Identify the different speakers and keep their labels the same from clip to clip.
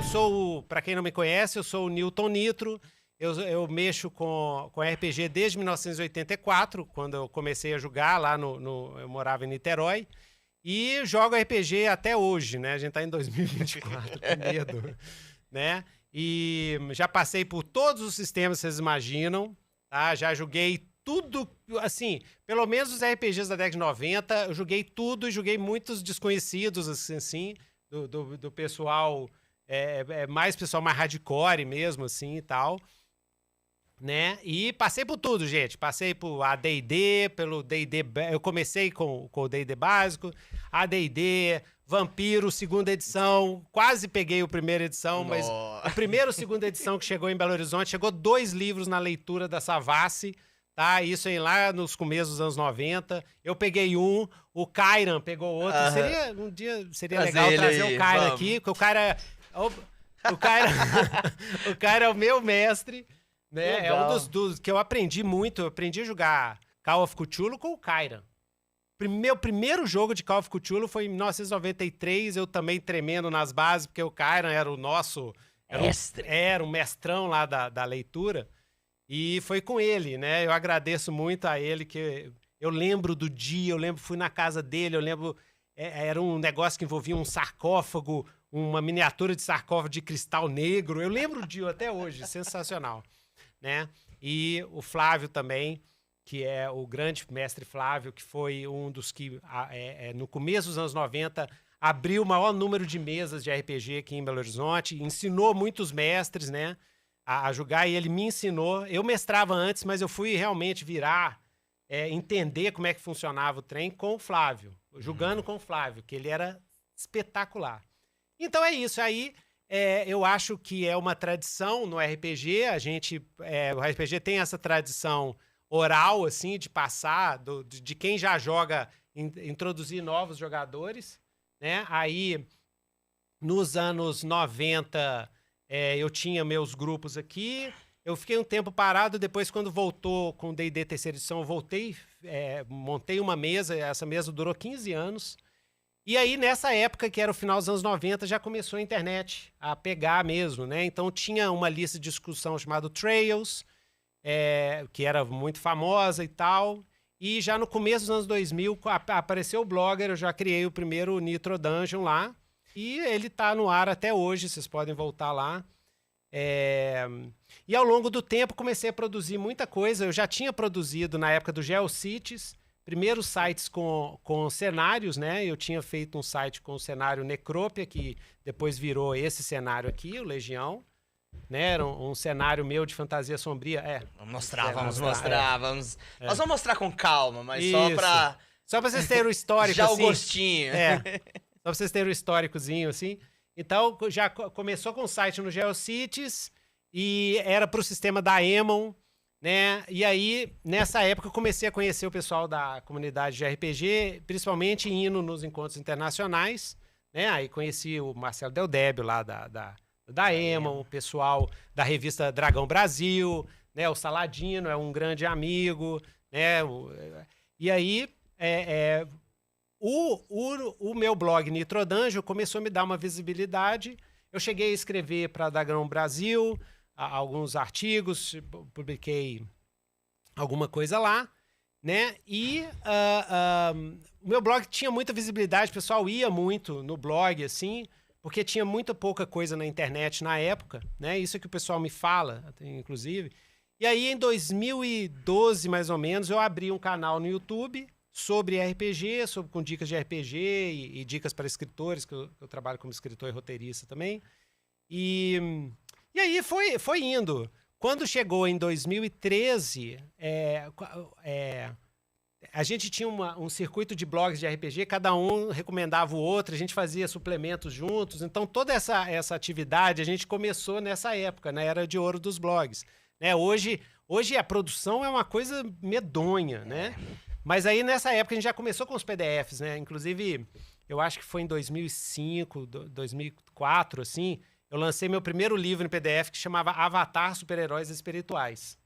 Speaker 1: eu sou, para quem não me conhece, eu sou o Newton Nitro. Eu mexo com RPG desde 1984, quando eu comecei a jogar lá eu morava em Niterói. E jogo RPG até hoje, né? A gente tá em 2024, que medo, né? E já passei por todos os sistemas que vocês imaginam, tá? Já joguei tudo, assim, pelo menos os RPGs da década de 90, eu joguei tudo e joguei muitos desconhecidos, assim, do pessoal, mais pessoal mais hardcore mesmo, assim, e tal, né? E passei por tudo, gente. Passei por AD&D, pelo D&D, eu comecei com o D&D básico, AD&D, Vampiro, segunda edição, quase peguei o primeira edição, mas o primeiro, segunda edição que chegou em Belo Horizonte, chegou 2 livros na leitura da Savassi, tá? Isso aí lá nos começos dos anos 90. Eu peguei um, o Kairan pegou outro. Um dia seria legal trazer o Kairan aqui, porque o Kairan o Kairan é o meu mestre, né?
Speaker 2: Legal.
Speaker 1: É um dos que eu aprendi muito. Eu aprendi a jogar Call of Cthulhu com o Kairan. Meu primeiro jogo de Call of Cthulhu foi em 1993, eu também tremendo nas bases, porque o Kairan era o nosso... Era um mestrão lá da leitura. E foi com ele, né? Eu agradeço muito a ele, que eu lembro do dia, fui na casa dele, eu lembro... Era um negócio que envolvia um sarcófago, uma miniatura de sarcófago de cristal negro. Eu lembro o dia até hoje, sensacional, né? E o Flávio também, que é o grande mestre Flávio, que foi um dos que, no começo dos anos 90, abriu o maior número de mesas de RPG aqui em Belo Horizonte, ensinou muitos mestres, né, a jogar, e ele me ensinou. Eu mestrava antes, mas eu fui realmente entender como é que funcionava o trem com o Flávio, jogando com o Flávio, que ele era espetacular. Então é isso, aí eu acho que é uma tradição no RPG, o RPG tem essa tradição oral, assim, de passar, de quem já joga, introduzir novos jogadores, né? Aí, nos anos 90, eu tinha meus grupos aqui, eu fiquei um tempo parado, depois quando voltou com o D&D terceira edição, eu voltei, montei uma mesa, essa mesa durou 15 anos, e aí nessa época, que era o final dos anos 90, já começou a internet a pegar mesmo, né? Então tinha uma lista de discussão chamada Trails, que era muito famosa e tal, e já no começo dos anos 2000 apareceu o Blogger, eu já criei o primeiro Nitro Dungeon lá, e ele tá no ar até hoje, vocês podem voltar lá. E ao longo do tempo comecei a produzir muita coisa. Eu já tinha produzido na época do GeoCities, primeiros sites com cenários, né? Eu tinha feito um site com o cenário Necrópia, que depois virou esse cenário aqui, o Legião, né? Era um cenário meu de fantasia sombria.
Speaker 2: Vamos mostrar. Nós vamos mostrar com calma, mas
Speaker 1: Isso. Só pra vocês terem o histórico,
Speaker 2: já
Speaker 1: assim.
Speaker 2: o gostinho.
Speaker 1: Só pra vocês terem o históricozinho, assim. Então, já começou com o site no GeoCities e era pro sistema da Emon, né? E aí, nessa época, eu comecei a conhecer o pessoal da comunidade de RPG, principalmente indo nos encontros internacionais, né? Aí conheci o Marcelo Del Débio lá da Emon, o pessoal da revista Dragão Brasil, né? O Saladino é um grande amigo, né? E aí, o meu blog Nitro Dungeon começou a me dar uma visibilidade. Eu cheguei a escrever para Dragão Brasil, alguns artigos, publiquei alguma coisa lá, né? E o meu blog tinha muita visibilidade, o pessoal ia muito no blog, assim, porque tinha muito pouca coisa na internet na época, né? Isso é que o pessoal me fala, inclusive. E aí, em 2012, mais ou menos, eu abri um canal no YouTube sobre RPG, com dicas de RPG e dicas para escritores, que eu trabalho como escritor e roteirista também. E aí foi indo. Quando chegou em 2013, a gente tinha um circuito de blogs de RPG, cada um recomendava o outro, a gente fazia suplementos juntos. Então, toda essa atividade a gente começou nessa época, na era de ouro dos blogs, né? Hoje a produção é uma coisa medonha, né? Mas aí, nessa época, a gente já começou com os PDFs, né? Inclusive, eu acho que foi em 2005, 2004, assim, eu lancei meu primeiro livro em PDF que chamava Avatar Super-Heróis Espirituais.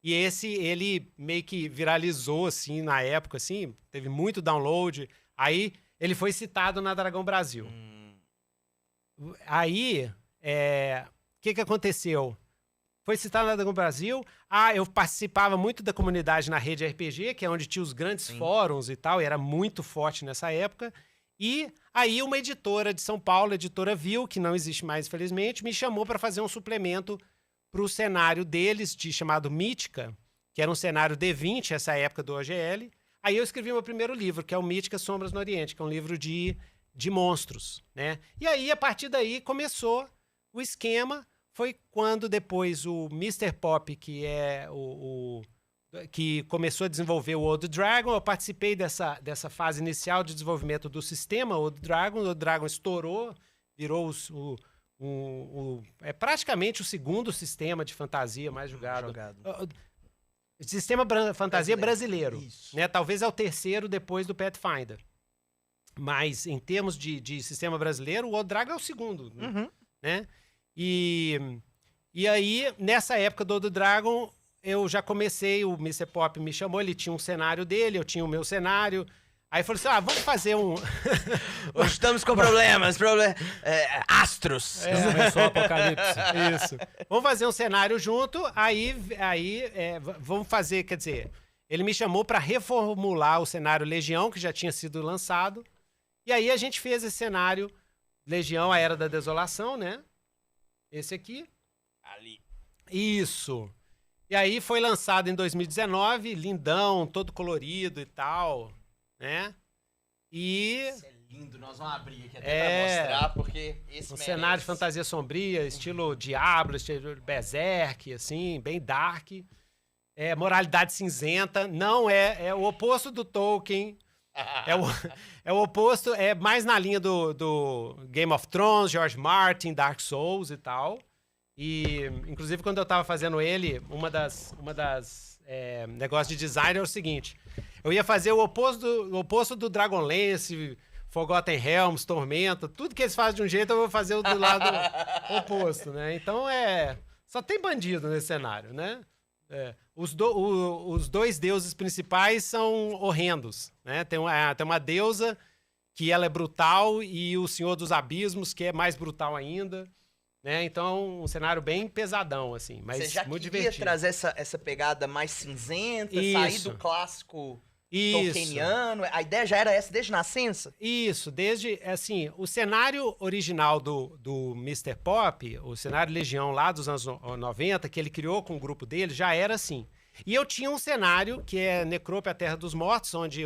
Speaker 1: E ele meio que viralizou, assim, na época, assim, teve muito download. Aí, ele foi citado na Dragão Brasil. Aí, que aconteceu? Foi citado na Dragão Brasil. Eu participava muito da comunidade na rede RPG, que é onde tinha os grandes fóruns e tal, e era muito forte nessa época. E aí uma editora de São Paulo, a editora Viu, que não existe mais, infelizmente, me chamou para fazer um suplemento para o cenário deles, chamado Mítica, que era um cenário D20, essa época do OGL. Aí eu escrevi meu primeiro livro, que é o Mítica Sombras no Oriente, que é um livro de monstros, né? E aí, a partir daí, começou o esquema. Foi quando depois o Mr. Pop, que é que começou a desenvolver o Old Dragon, eu participei dessa fase inicial de desenvolvimento do sistema Old Dragon. O Old Dragon estourou, virou praticamente o segundo sistema de fantasia mais jogado. Sistema fantasia brasileiro. Né? Talvez é o terceiro depois do Pathfinder. Mas em termos de sistema brasileiro, o Old Dragon é o segundo. Né? E aí, nessa época do Old Dragon, eu já comecei, o Mr. Pop me chamou, ele tinha um cenário dele, eu tinha o meu cenário. Aí falou assim, vamos fazer um...
Speaker 2: Hoje estamos com problemas, astros.
Speaker 1: Começou o apocalipse. Isso. Vamos fazer um cenário junto, aí vamos fazer, quer dizer, ele me chamou para reformular o cenário Legião, que já tinha sido lançado. E aí a gente fez esse cenário Legião, a Era da Desolação, né? Esse aqui.
Speaker 2: Ali.
Speaker 1: Isso. E aí foi lançado em 2019, lindão, todo colorido e tal, né? Isso
Speaker 2: é lindo, nós vamos abrir aqui até pra mostrar, porque esse
Speaker 1: cenário de fantasia sombria, estilo Diablo, estilo Berserk, assim, bem dark. Moralidade cinzenta, não é o oposto do Tolkien. É o oposto, é mais na linha do Game of Thrones, George Martin, Dark Souls e tal. E, inclusive, quando eu tava fazendo ele, uma das negócios de design é o seguinte: eu ia fazer o oposto do Dragonlance, Forgotten Realms, Tormenta, tudo que eles fazem de um jeito, eu vou fazer do lado oposto, né? Então, só tem bandido nesse cenário, né? Os dois deuses principais são horrendos, né? Tem uma deusa que ela é brutal e o Senhor dos Abismos, que é mais brutal ainda, né? Então, um cenário bem pesadão, assim, mas
Speaker 2: você já
Speaker 1: muito
Speaker 2: queria
Speaker 1: divertido.
Speaker 2: Trazer essa pegada mais cinzenta, sair do clássico tolkieniano? A ideia já era essa desde nascença?
Speaker 1: Isso, desde, assim, o cenário original do Mr. Pop, o cenário Legião lá dos anos 90, que ele criou com o grupo dele, já era assim. E eu tinha um cenário que é Necrópia, a Terra dos Mortos, onde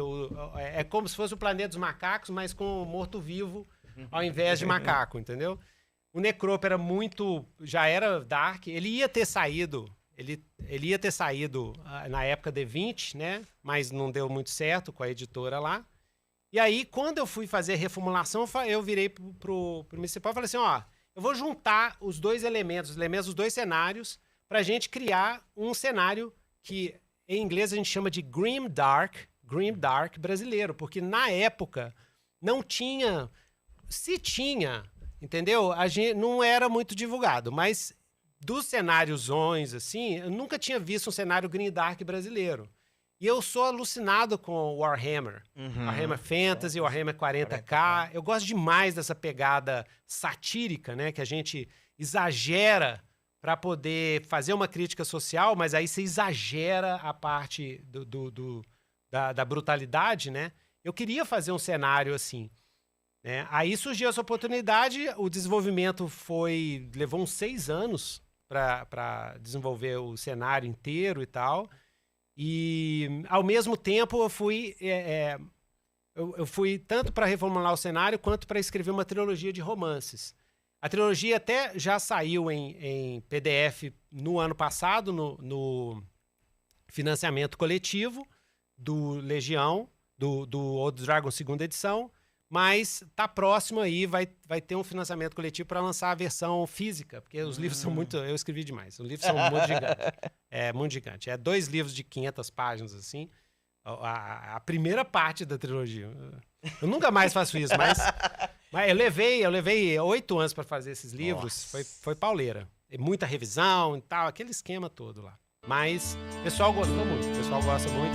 Speaker 1: é como se fosse o Planeta dos Macacos, mas com morto-vivo ao invés de macaco, entendeu? O Necrópia já era dark, ele ia ter saído na época D20, né? Mas não deu muito certo com a editora lá. E aí, quando eu fui fazer a reformulação, eu virei pro Mr. Pop e falei assim, eu vou juntar os elementos dos dois cenários pra gente criar um cenário que, em inglês, a gente chama de Grim Dark brasileiro, porque na época não tinha... Se tinha, entendeu? A gente não era muito divulgado, mas... Dos cenáriosões, assim, eu nunca tinha visto um cenário Green Dark brasileiro. E eu sou alucinado com o Warhammer. Warhammer Fantasy, Warhammer 40K. Eu gosto demais dessa pegada satírica, né? Que a gente exagera para poder fazer uma crítica social, mas aí você exagera a parte da brutalidade, né? Eu queria fazer um cenário assim. Né? Aí surgiu essa oportunidade, o desenvolvimento levou uns 6 anos para desenvolver o cenário inteiro e tal. E, ao mesmo tempo, eu fui tanto para reformular o cenário quanto para escrever uma trilogia de romances. A trilogia até já saiu em PDF no ano passado, no financiamento coletivo do Legião, do Old Dragon 2ª edição. Mas tá próximo aí, vai ter um financiamento coletivo para lançar a versão física, porque os livros são muito... Eu escrevi demais. Os livros são muito gigantes. É muito gigante. É 2 livros de 500 páginas, assim. A primeira parte da trilogia. Eu nunca mais faço isso, mas eu levei 8 anos para fazer esses livros. Foi pauleira. Muita revisão e tal, aquele esquema todo lá. Mas o pessoal gostou muito. O pessoal gosta muito.